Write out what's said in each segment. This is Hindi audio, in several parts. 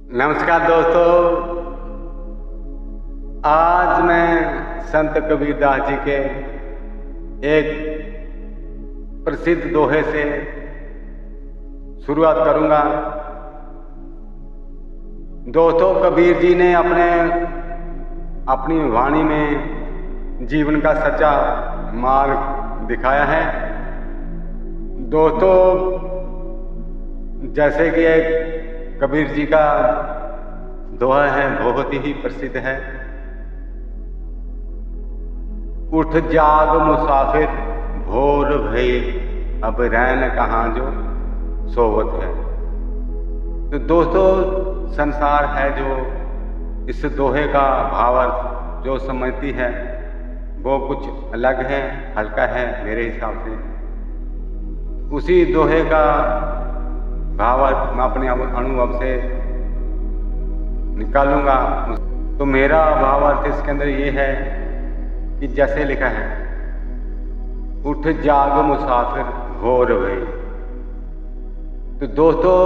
नमस्कार दोस्तों, आज मैं संत कबीरदास जी के एक प्रसिद्ध दोहे से शुरुआत करूंगा। दोस्तों, कबीर जी ने अपनी वाणी में जीवन का सच्चा मार्ग दिखाया है। दोस्तों, जैसे कि एक कबीर जी का दोहा है, बहुत ही प्रसिद्ध है। उठ जाग मुसाफिर भोर भई, अब रैन कहाँ जो सोवत है। तो दोस्तों, संसार है जो इस दोहे का भावार्थ जो समझती है वो कुछ अलग है, हल्का है मेरे हिसाब से। उसी दोहे का भावार्थ मैं अपने अनुभव से निकालूंगा। तो मेरा भावार्थ इसके अंदर ये है कि जैसे लिखा है, उठ जाग मुसाफिर भोर भई। तो दोस्तों,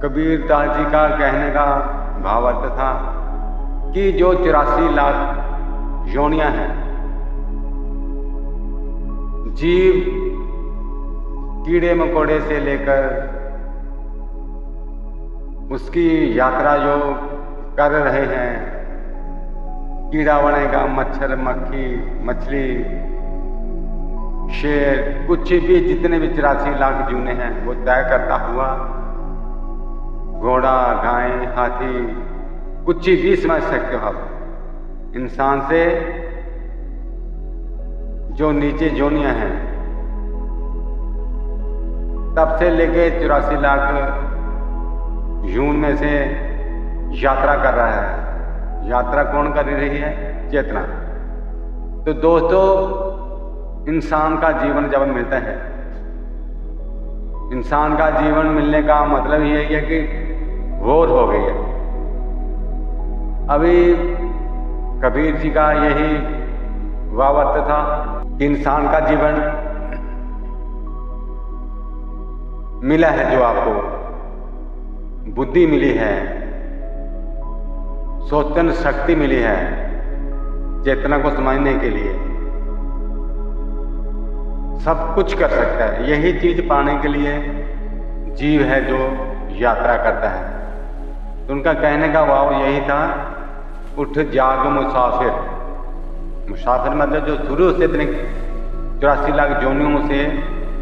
कबीरदास जी का कहने का भावार्थ था कि जो 84 लाख योनियां हैं, जीव कीड़े मकोड़े से लेकर उसकी यात्रा जो कर रहे हैं, कीड़ा बनेगा, मच्छर, मक्खी, मछली, शेर, कुछ भी जितने भी 84 लाख जूने हैं वो तय करता हुआ घोड़ा, गाय, हाथी, कुछ भी समझ सकते हो आप। इंसान से जो नीचे जोनियां हैं, तब से लेके 84 लाख यून में से यात्रा कर रहा है। यात्रा कौन कर रही है? चेतना। तो दोस्तों, इंसान का जीवन जब मिलता है, इंसान का जीवन मिलने का मतलब ये है कि भोर हो गई है। अभी कबीर जी का यही भावार्थ था कि इंसान का जीवन मिला है, जो आपको बुद्धि मिली है, सोचन शक्ति मिली है चेतना को समझने के लिए, सब कुछ कर सकता है। यही चीज पाने के लिए जीव है जो यात्रा करता है। तो उनका कहने का भाव यही था, उठ जाग मुसाफिर। मुसाफिर मतलब जो शुरू से इतने 84 लाख जोनियों से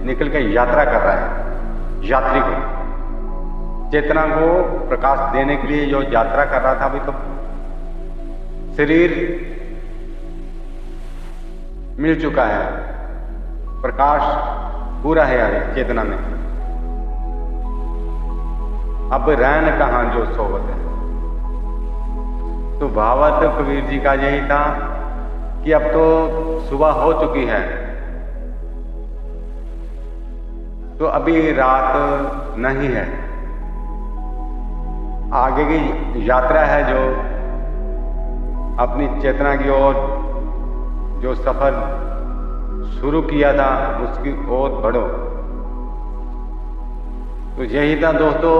निकल के यात्रा कर रहा है, यात्री को, चेतना को प्रकाश देने के लिए जो यात्रा कर रहा था। अभी तो शरीर मिल चुका है, प्रकाश पूरा है अभी चेतना में। अब रैन कहाँ जो सोवत है। तो भावार्थ कबीर जी का यही था कि अब तो सुबह हो चुकी है, तो अभी रात नहीं है। आगे की यात्रा है जो अपनी चेतना की ओर जो सफर शुरू किया था उसकी ओर बढ़ो। तो यही था दोस्तों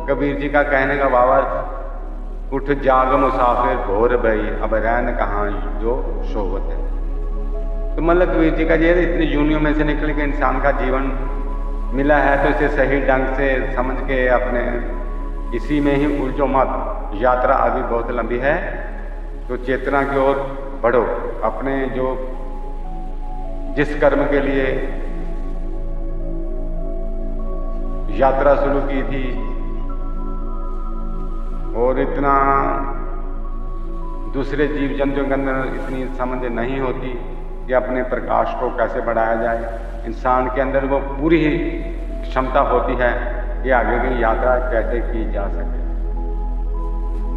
कबीर जी का कहने का भावार्थ, उठ जाग मुसाफिर भोर भई, अब रैन कहाँ जो सोवत है। तो मतलब कबीर जी का ये इतनी यूनियों में से निकल के इंसान का जीवन मिला है, तो इसे सही ढंग से समझ के अपने इसी में ही उलझो मत। यात्रा अभी बहुत लंबी है, तो चेतना की ओर बढ़ो। अपने जो जिस कर्म के लिए यात्रा शुरू की थी, और इतना दूसरे जीव जंतुओं के अंदर इतनी समझ नहीं होती कि अपने प्रकाश को कैसे बढ़ाया जाए। इंसान के अंदर वो पूरी ही क्षमता होती है कि आगे की यात्रा कैसे की जा सके।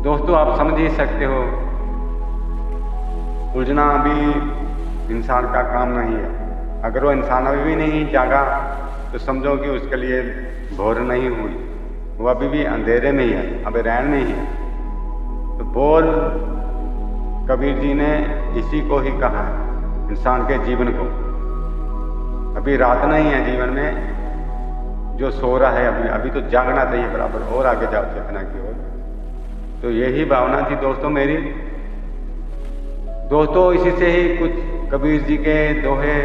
दोस्तों, आप समझ ही सकते हो, उलझना अभी इंसान का काम नहीं है। अगर वो इंसान अभी भी नहीं जागा तो समझो कि उसके लिए भोर नहीं हुई, वो अभी भी अंधेरे में ही है, अभी रैन में ही है। तो बोल कबीर जी ने इसी को ही कहा है, इंसान के जीवन को। अभी रात नहीं है जीवन में, जो सो रहा है अभी तो जागना चाहिए बराबर, और आगे जाओ चेतना की ओर। तो यही भावना थी दोस्तों मेरी। दोस्तों इसी से ही कुछ कबीर जी के दोहे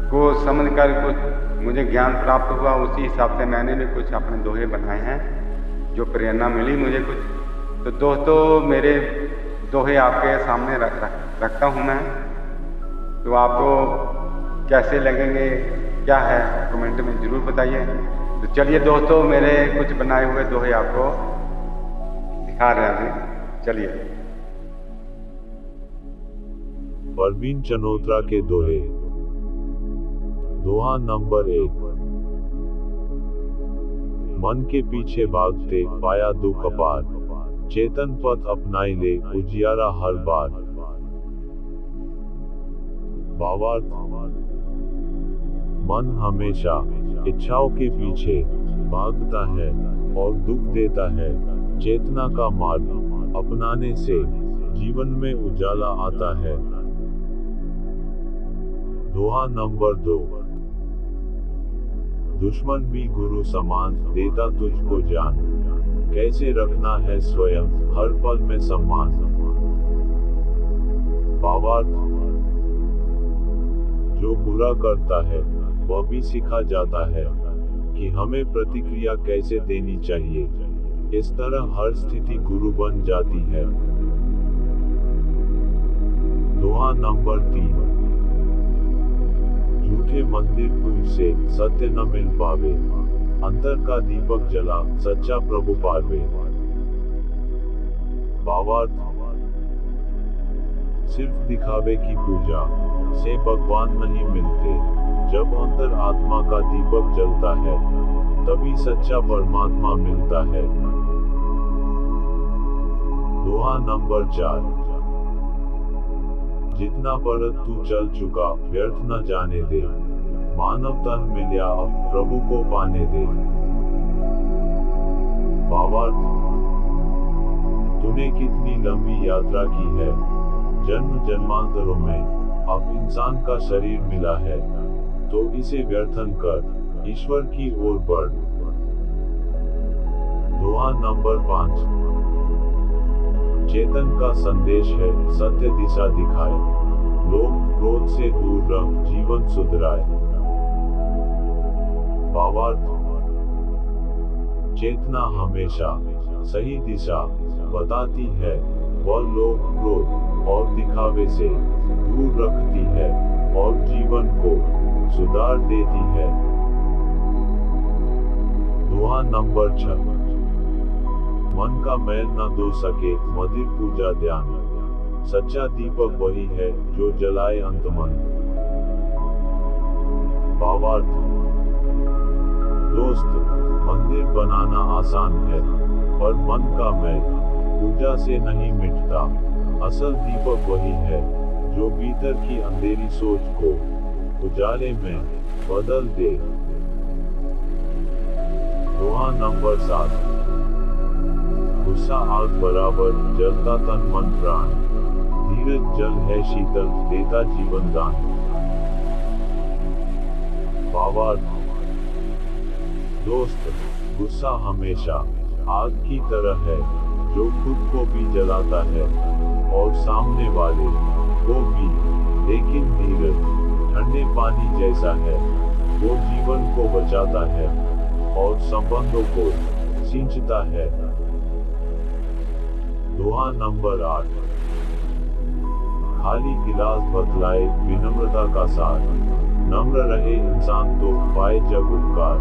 को समझकर कुछ मुझे ज्ञान प्राप्त हुआ, उसी हिसाब से मैंने भी कुछ अपने दोहे बनाए हैं, जो प्रेरणा मिली मुझे कुछ। तो दोस्तों मेरे दोहे आपके सामने रखता हूँ मैं, तो आपको कैसे लगेंगे क्या है कमेंट में ज़रूर बताइए। तो चलिए दोस्तों मेरे कुछ बनाए हुए दोहे आपको दिखा रहे हैं, चलिए। परवीन चनोत्रा के दोहे। दोहा नंबर 1। मन के पीछे भागते पाया दुख अपार, चेतन पथ अपनाई ले उजियारा हर बार। भावार्थ। मन हमेशा इच्छाओं के पीछे भागता है और दुख देता है। चेतना का मार्ग अपनाने से जीवन में उजाला आता है। दोहा नंबर 2। दुश्मन भी गुरु समान देता तुझको जान, कैसे रखना है स्वयं हर पल में सम्मान। भावार्थ। जो बुरा करता है वह भी सिखा जाता है कि हमें प्रतिक्रिया कैसे देनी चाहिए। इस तरह हर स्थिति गुरु बन जाती है। दोहा नंबर 3। झूठे मंदिर पूज से सत्य न मिल पावे, अंतर का दीपक जला सच्चा प्रभु पावे। भावार्थ। सिर्फ दिखावे की पूजा से भगवान नहीं मिलते, जब अंतर आत्मा का दीपक जलता है तभी सच्चा परमात्मा मिलता है। दोहा नंबर 4। जितना पढ़ तू चल चुका व्यर्थ न जाने दे, मानव तन मिल्या अब प्रभु को पाने दे। भावार्थ। तूने कितनी लंबी यात्रा की है, जन्म जन्मांतरों में अब इंसान का शरीर मिला है, तो इसे व्यर्थन कर ईश्वर की ओर बढ़। दोहा नंबर 5। चेतन का संदेश है सत्य दिशा दिखाए, लोग क्रोध से दूर रह जीवन सुधराए। भावार्थ। चेतना हमेशा सही दिशा बताती है, वह लोग क्रोध और दिखावे से दूर रखती है और जीवन को सुधार देती है। दोहा नंबर 6। मन का मैल न धो सके मदिर पूजा ध्यान, सच्चा दीपक वही है जो जलाए अंतमन। भावार्थ। दोस्त, मंदिर बनाना आसान है, पर मन का मैल पूजा से नहीं मिटता। असल दीपक वही है जो भीतर की अंधेरी सोच को उजाले में बदल दे। दोहा नंबर 7। गुस्सा आग बराबर जलता तन मन प्राण, धीरज जल है शीतल देता जीवन दान। भावार्थ। दोस्त, गुस्सा हमेशा आग की तरह है जो खुद को भी जलाता है और सामने वाले को भी, लेकिन धीरज ठंडे पानी जैसा है, वो जीवन को बचाता है और संबंधों को सींचता है। दोहा नंबर 8। खाली गिलास बतलाए विनम्रता का सार, नम्र रहे इंसान तो पाए जग उपकार।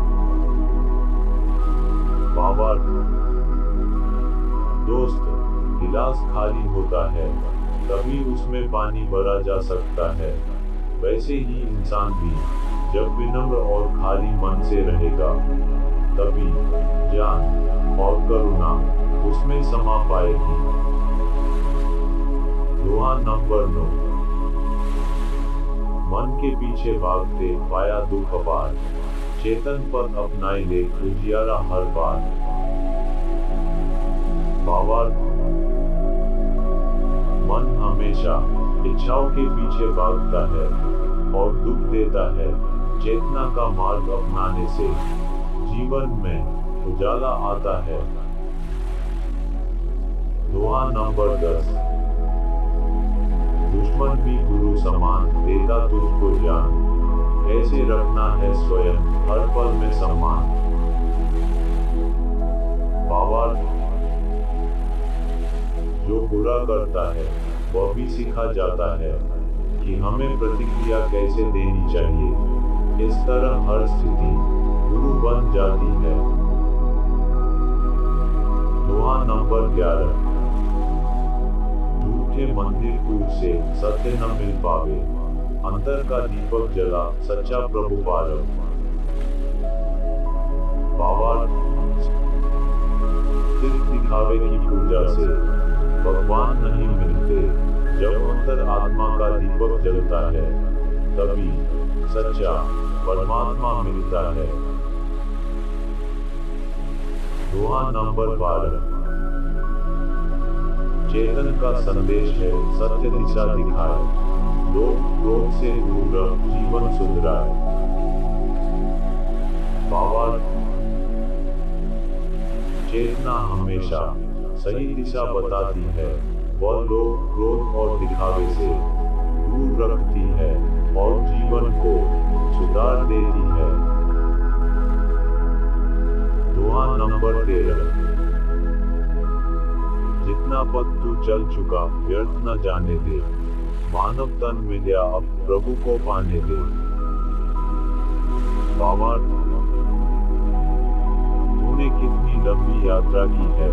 भावार्थ। दोस्त, गिलास खाली होता है तभी उसमें पानी भरा जा सकता है, वैसे ही इंसान भी जब विनम्र और खाली मन से रहेगा तभी ज्ञान और करुणा उसमें समा पाएगी। दोहा नंबर 9। मन के पीछे भागते पाया दुख अपार, चेतन पथ अपनाई ले उजियारा हर बार। भावार्थ। मन हमेशा इच्छाओं के पीछे भागता है और दुख देता है। चेतना का मार्ग अपनाने से जीवन में उजाला आता है। दोहा नंबर 10। दुश्मन भी गुरु समान, देता तुझको ज्ञान, ऐसे रखना है स्वयं हर पल में सम्मान। भावार्थ, जो बुरा करता है वह भी सिखा जाता है कि हमें प्रतिक्रिया कैसे देनी चाहिए। इस तरह हर स्थिति गुरु बन जाती है। दोहा नंबर 11। झूठे मंदिर कूट से सत्य न मिल पावे, अंतर का दीपक जला सच्चा प्रभु पालो। भावार्थ, सिर्फ दिखावे की पूजा से भगवान नहीं मिलते। जब अंतर आत्मा का दीपक जलता है तभी सच्चा परमात्मा मिलता है। दोहा नंबर 12। चेतन का संदेश है सत्य दिशा दिखाए, लोभ क्रोध से दूर रह जीवन सुधराए। भावार्थ, चेतना हमेशा सही दिशा बताती है, वह लोभ क्रोध और दिखावे से दूर रखती है और जीवन को सुधार देती है। दोहा नंबर 13। जितना पथ तू चल चुका व्यर्थ न जाने दे, मानव तन मिला अब प्रभु को पाने दे। भावार्थ, तूने कितनी लंबी यात्रा की है,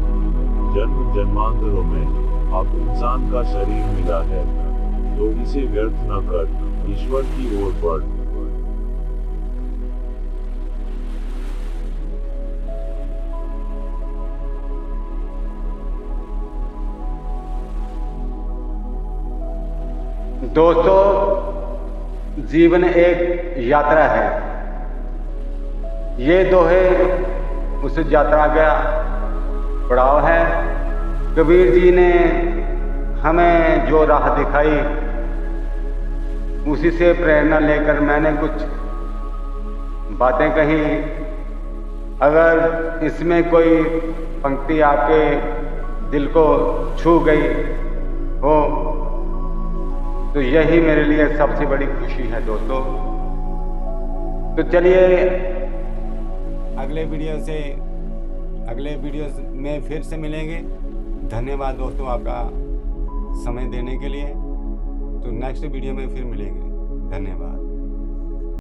जन्म जन्मांतरों में अब इंसान का शरीर मिला है, तो इसे व्यर्थ न कर, ईश्वर की ओर बढ़। दोस्तों, जीवन एक यात्रा है। ये दोहे उस यात्रा का पड़ाव है। कबीर जी ने हमें जो राह दिखाई उसी से प्रेरणा लेकर मैंने कुछ बातें कही। अगर इसमें कोई पंक्ति आपके दिल को छू गई हो तो यही मेरे लिए सबसे बड़ी खुशी है दोस्तों। तो चलिए अगले वीडियो में फिर से मिलेंगे। धन्यवाद दोस्तों आपका समय देने के लिए। तो नेक्स्ट वीडियो में फिर मिलेंगे। धन्यवाद।